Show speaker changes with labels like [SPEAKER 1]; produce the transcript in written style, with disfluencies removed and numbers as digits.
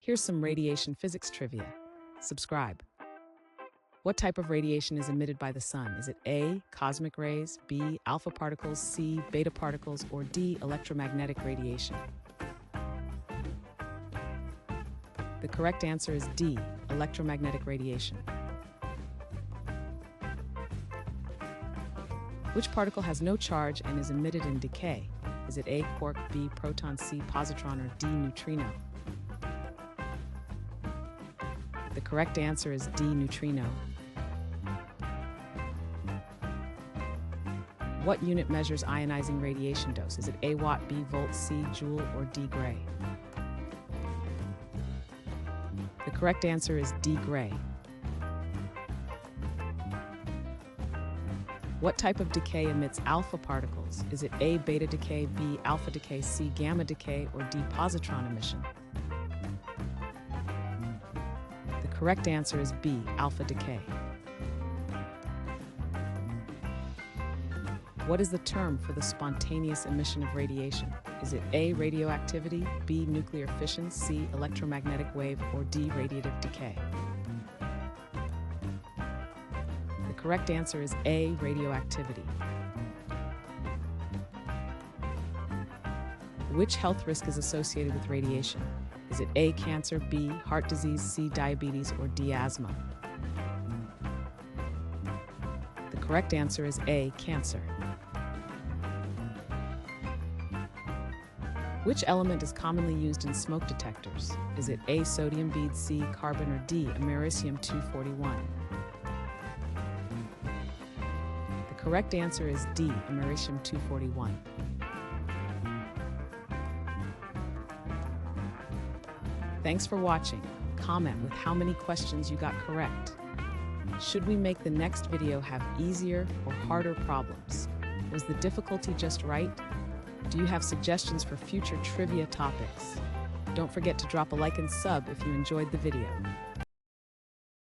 [SPEAKER 1] Here's some radiation physics trivia. Subscribe. What type of radiation is emitted by the sun? Is it A, cosmic rays, B, alpha particles, C, beta particles, or D, electromagnetic radiation? The correct answer is D, electromagnetic radiation. Which particle has no charge and is emitted in decay? Is it A, quark, B, proton, C, positron, or D, neutrino? The correct answer is D, neutrino. What unit measures ionizing radiation dose? Is it A, watt, B, volt, C, joule, or D, gray? The correct answer is D, gray. What type of decay emits alpha particles? Is it A, beta decay, B, alpha decay, C, gamma decay, or D, positron emission? The correct answer is B, alpha decay. What is the term for the spontaneous emission of radiation? Is it A, radioactivity, B, nuclear fission, C, electromagnetic wave, or D, radiative decay? The correct answer is A, radioactivity. Which health risk is associated with radiation? Is it A, cancer, B, heart disease, C, diabetes, or D, asthma? The correct answer is A, cancer. Which element is commonly used in smoke detectors? Is it A, sodium, B, C, carbon, or D, americium-241? The correct answer is D, americium-241. Thanks for watching. Comment with how many questions you got correct. Should we make the next video have easier or harder problems? Was the difficulty just right? Do you have suggestions for future trivia topics? Don't forget to drop a like and sub if you enjoyed the video.